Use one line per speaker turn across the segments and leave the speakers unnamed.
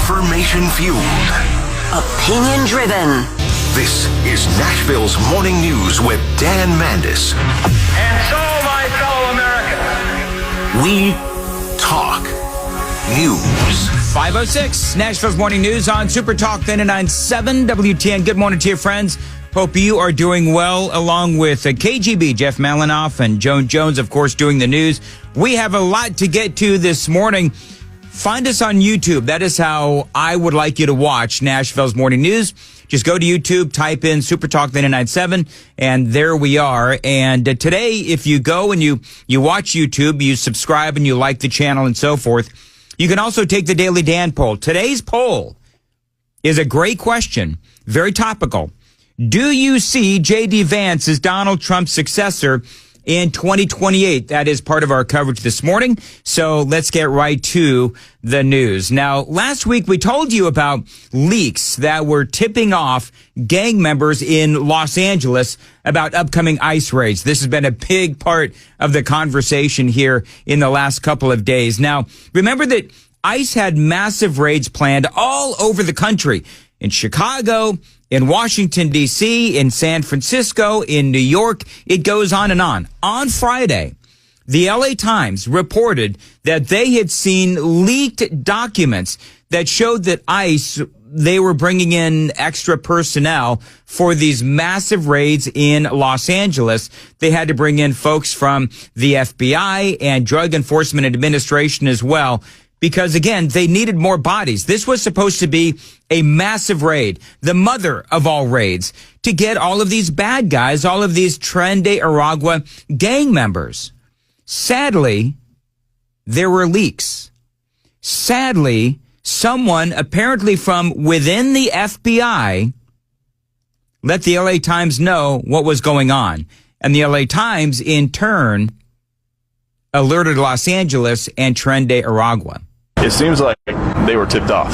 Information fueled.
Opinion driven.
This is Nashville's Morning News with Dan Mandis.
And so, my fellow Americans,
we talk news.
5:06, Nashville's Morning News on Super Talk 99.7 WTN. Good morning to you, friends. Hope you are doing well, along with KGB, Jeff Malinoff, and Joan Jones, of course, doing the news. We have a lot to get to this morning. Find us on YouTube. That is how I would like you to watch Nashville's Morning News. Just go to YouTube, type in Super Talk 99.7, and there we are. And today, if you go and you watch YouTube, you subscribe and you like the channel and so forth, you can also take the Daily Dan poll. Today's poll is a great question, very topical. Do you see J.D. Vance as Donald Trump's successor in 2028? That is part of our coverage this morning. So let's get right to the news. Now, last week we told you about leaks that were tipping off gang members in Los Angeles about upcoming ICE raids. This has been a big part of the conversation here in the last couple of days. Now, remember that ICE had massive raids planned all over the country, in Chicago, in Washington, D.C., in San Francisco, in New York. It goes on and on. On Friday, the LA Times reported that they had seen leaked documents that showed that ICE, they were bringing in extra personnel for these massive raids in Los Angeles. They had to bring in folks from the FBI and Drug Enforcement Administration as well, because, again, they needed more bodies. This was supposed to be a massive raid, the mother of all raids, to get all of these bad guys, all of these Tren de Aragua gang members. Sadly, there were leaks. Sadly, someone apparently from within the FBI let the LA Times know what was going on. And the LA Times, in turn, alerted Los Angeles and Tren de Aragua.
It seems like they were tipped off.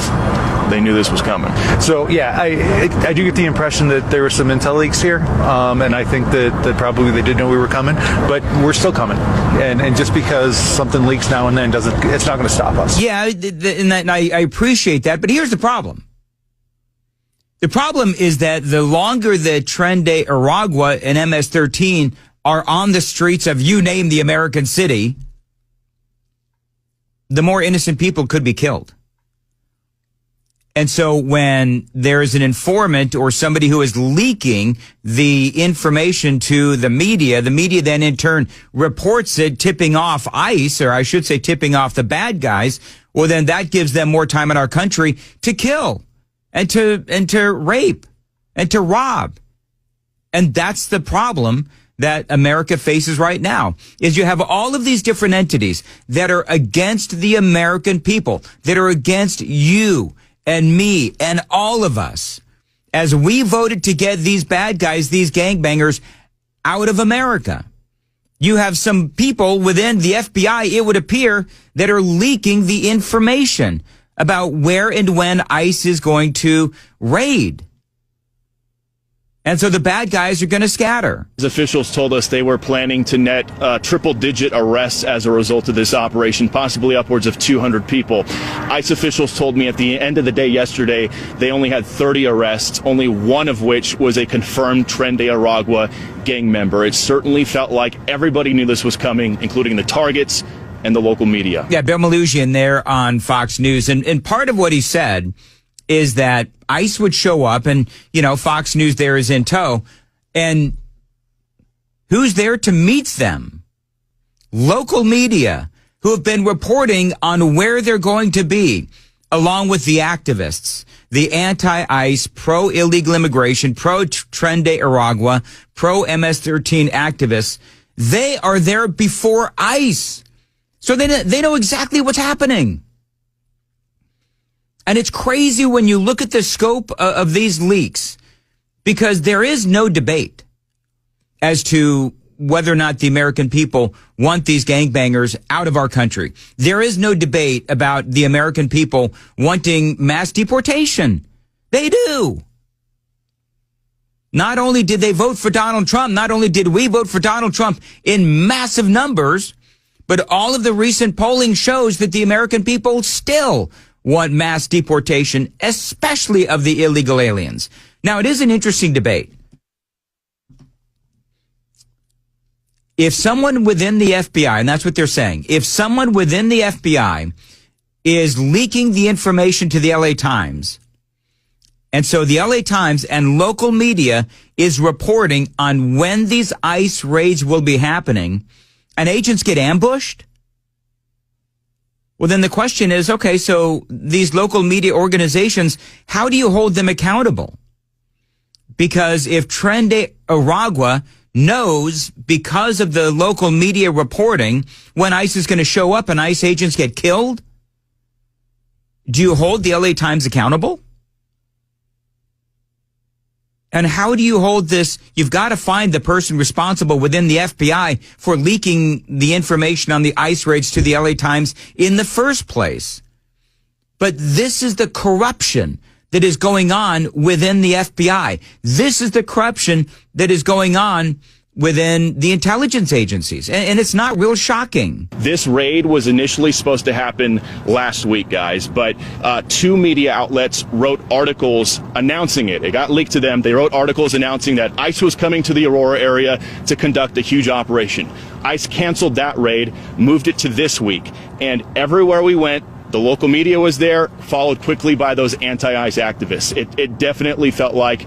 They knew this was coming.
So, yeah, I do get the impression that there were some intel leaks here, and I think that probably they did know we were coming, but we're still coming. And just because something leaks now and then it's not going to stop us.
Yeah, and I appreciate that, but here's the problem. The problem is that the longer the Tren de Aragua and MS-13 are on the streets of you name the American city, the more innocent people could be killed. And so when there is an informant or somebody who is leaking the information to the media then in turn reports it, tipping off ICE, or I should say tipping off the bad guys, well, then that gives them more time in our country to kill and to rape and to rob. And that's the problem that America faces right now, is you have all of these different entities that are against the American people, that are against you and me and all of us, as we voted to get these bad guys, these gangbangers, out of America. You have some people within the FBI, it would appear, that are leaking the information about where and when ICE is going to raid. And so the bad guys are going to scatter.
Officials told us they were planning to net triple-digit arrests as a result of this operation, possibly upwards of 200 people. ICE officials told me at the end of the day yesterday they only had 30 arrests, only one of which was a confirmed Tren de Aragua gang member. It certainly felt like everybody knew this was coming, including the targets and the local media.
Yeah, Bill Malughian there on Fox News. And part of what he said is that ICE would show up and, Fox News there is in tow. And who's there to meet them? Local media who have been reporting on where they're going to be, along with the activists, the anti-ICE, pro-illegal immigration, pro-Tren de Aragua, pro-MS-13 activists. They are there before ICE. So they know exactly what's happening. And it's crazy when you look at the scope of these leaks, because there is no debate as to whether or not the American people want these gangbangers out of our country. There is no debate about the American people wanting mass deportation. They do. Not only did they vote for Donald Trump, not only did we vote for Donald Trump in massive numbers, but all of the recent polling shows that the American people still want mass deportation, especially of the illegal aliens. Now, it is an interesting debate. If someone within the FBI, and that's what they're saying, if someone within the FBI is leaking the information to the LA Times, and so the LA Times and local media is reporting on when these ICE raids will be happening, and agents get ambushed, well, then the question is, okay, so these local media organizations, how do you hold them accountable? Because if Trende Aragua knows, because of the local media reporting, when ICE is going to show up and ICE agents get killed, do you hold the LA Times accountable? And how do you hold this? You've got to find the person responsible within the FBI for leaking the information on the ICE raids to the LA Times in the first place. But this is the corruption that is going on within the FBI. This is the corruption that is going on within the intelligence agencies. And it's not real shocking.
This raid was initially supposed to happen last week, guys, but two media outlets wrote articles announcing it. It got leaked to them. They wrote articles announcing that ICE was coming to the Aurora area to conduct a huge operation. ICE canceled that raid, moved it to this week, and everywhere we went, the local media was there, followed quickly by those anti-ICE activists. It definitely felt like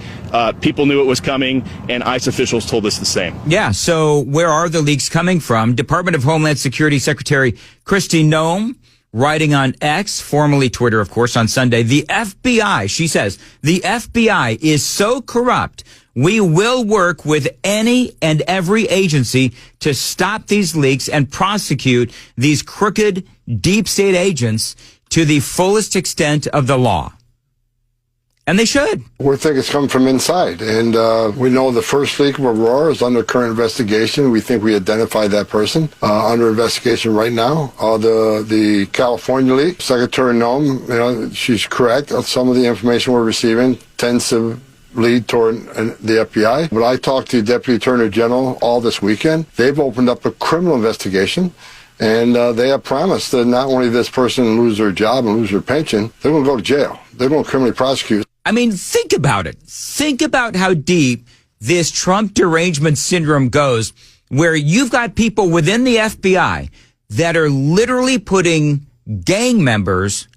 people knew it was coming, and ICE officials told us the same.
Yeah, so where are the leaks coming from? Department of Homeland Security Secretary Kristi Noem, writing on X, formerly Twitter, of course, on Sunday, the FBI, she says, the FBI is so corrupt, we will work with any and every agency to stop these leaks and prosecute these crooked deep state agents to the fullest extent of the law. And they should.
We think it's coming from inside. And we know the first leak of Aurora is under current investigation. We think we identified that person under investigation right now. The California leak, Secretary Noem, she's correct. Some of the information we're receiving tends to lead toward the FBI. But I talked to Deputy Attorney General all this weekend. They've opened up a criminal investigation, and they have promised that not only this person lose their job and lose their pension, they're going to go to jail. They're going to criminally prosecute.
I mean, think about it. Think about how deep this Trump derangement syndrome goes, where you've got people within the FBI that are literally putting gang members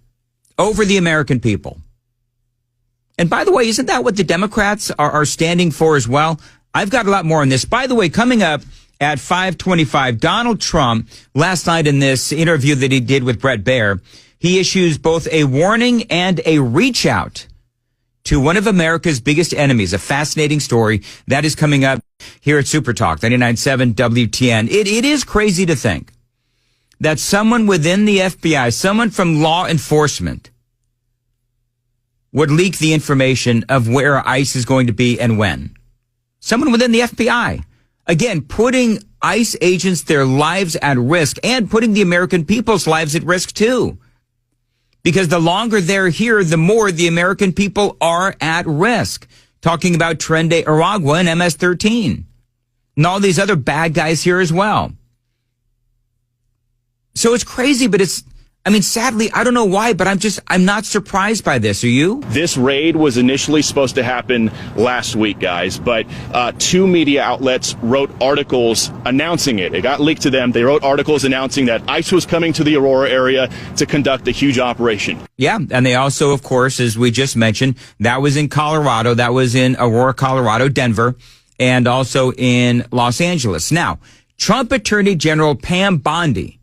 over the American people. And by the way, isn't that what the Democrats are standing for as well? I've got a lot more on this. By the way, coming up at 5:25, Donald Trump, last night in this interview that he did with Bret Baier, he issues both a warning and a reach out to one of America's biggest enemies. A fascinating story that is coming up here at Super Talk 99.7 WTN. It is crazy to think that someone within the FBI, someone from law enforcement, would leak the information of where ICE is going to be and when. Someone within the FBI. Again, putting ICE agents, their lives at risk, and putting the American people's lives at risk too. Because the longer they're here, the more the American people are at risk. Talking about Trende Aragua and MS-13. And all these other bad guys here as well. So it's crazy, but sadly, I don't know why, but I'm not surprised by this. Are you?
This raid was initially supposed to happen last week, guys, but two media outlets wrote articles announcing it. It got leaked to them. They wrote articles announcing that ICE was coming to the Aurora area to conduct a huge operation.
Yeah, and they also, of course, as we just mentioned, that was in Colorado. That was in Aurora, Colorado, Denver, and also in Los Angeles. Now, Trump Attorney General Pam Bondi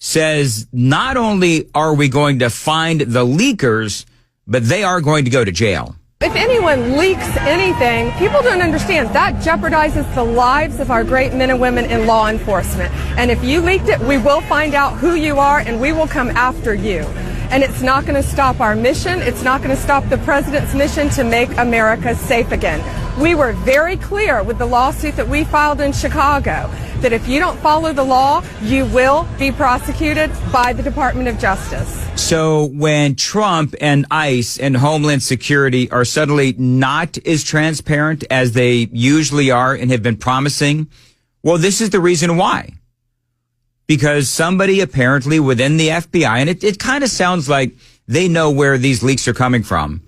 says not only are we going to find the leakers, but they are going to go to jail.
If anyone leaks anything, people don't understand that jeopardizes the lives of our great men and women in law enforcement. And if you leaked it, we will find out who you are and we will come after you. And it's not going to stop our mission. It's not going to stop the president's mission to make America safe again. We were very clear with the lawsuit that we filed in Chicago that if you don't follow the law, you will be prosecuted by the Department of Justice.
So when Trump and ICE and Homeland Security are suddenly not as transparent as they usually are and have been promising, well, this is the reason why. Because somebody apparently within the FBI, and it kind of sounds like they know where these leaks are coming from.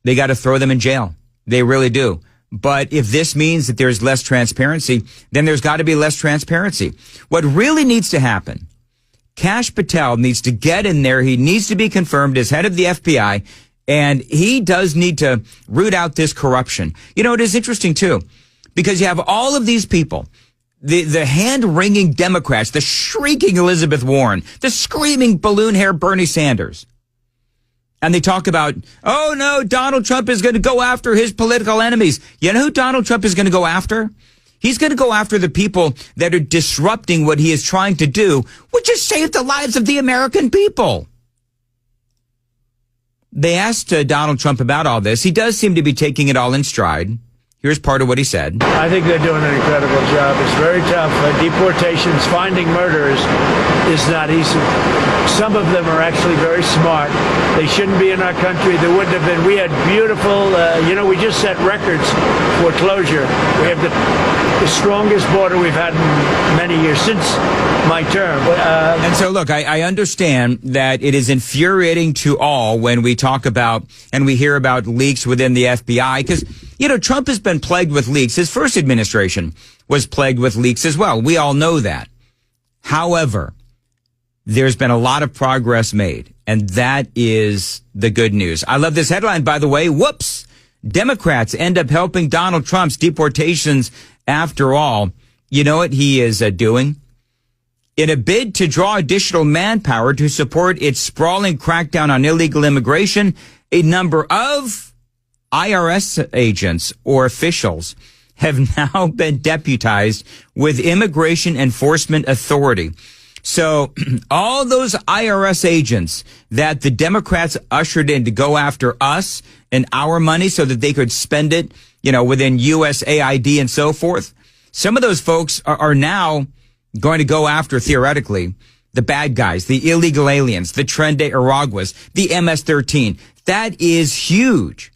They got to throw them in jail. They really do. But if this means that there's less transparency, then there's got to be less transparency. What really needs to happen, Kash Patel needs to get in there. He needs to be confirmed as head of the FBI, and he does need to root out this corruption. You know, it is interesting, too, because you have all of these people, the hand-wringing Democrats, the shrieking Elizabeth Warren, the screaming balloon hair Bernie Sanders. And they talk about, oh, no, Donald Trump is going to go after his political enemies. You know who Donald Trump is going to go after? He's going to go after the people that are disrupting what he is trying to do, which is save the lives of the American people. They asked Donald Trump about all this. He does seem to be taking it all in stride. Here's part of what he said.
I think they're doing an incredible job. It's very tough. Deportations, finding murderers is not easy. Some of them are actually very smart. They shouldn't be in our country. They wouldn't have been. We had beautiful, we just set records for closure. We have the strongest border we've had in many years since my term.
And so, look, I understand that it is infuriating to all when we talk about and we hear about leaks within the FBI because, you know, Trump has been plagued with leaks. His first administration was plagued with leaks as well. We all know that. However, there's been a lot of progress made, and that is the good news. I love this headline, by the way. Whoops! Democrats end up helping Donald Trump's deportations after all. You know what he is doing? In a bid to draw additional manpower to support its sprawling crackdown on illegal immigration, a number of IRS agents or officials have now been deputized with Immigration Enforcement Authority. So all those IRS agents that the Democrats ushered in to go after us and our money so that they could spend it, you know, within USAID and so forth, some of those folks are now going to go after, theoretically, the bad guys, the illegal aliens, the Tren de Araguas, the MS-13. That is huge.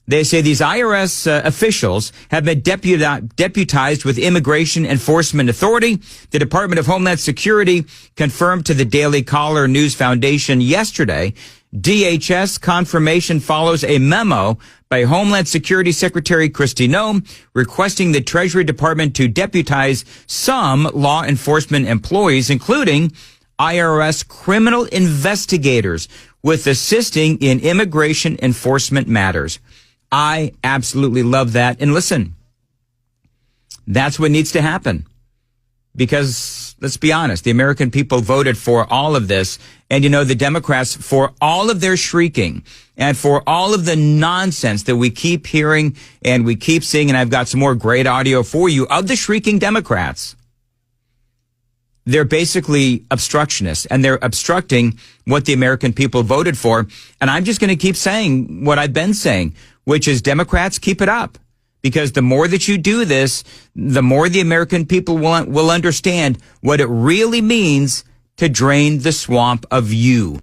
They say these IRS officials have been deputized with Immigration Enforcement Authority. The Department of Homeland Security confirmed to the Daily Caller News Foundation yesterday. DHS confirmation follows a memo by Homeland Security Secretary Kristi Noem requesting the Treasury Department to deputize some law enforcement employees, including IRS criminal investigators, with assisting in immigration enforcement matters. I absolutely love that. And listen, that's what needs to happen. Because let's be honest, the American people voted for all of this. And, you know, the Democrats, for all of their shrieking and for all of the nonsense that we keep hearing and we keep seeing, and I've got some more great audio for you of the shrieking Democrats. They're basically obstructionists, and they're obstructing what the American people voted for. And I'm just going to keep saying what I've been saying, which is Democrats, keep it up. Because the more that you do this, the more the American people will understand what it really means to drain the swamp of you.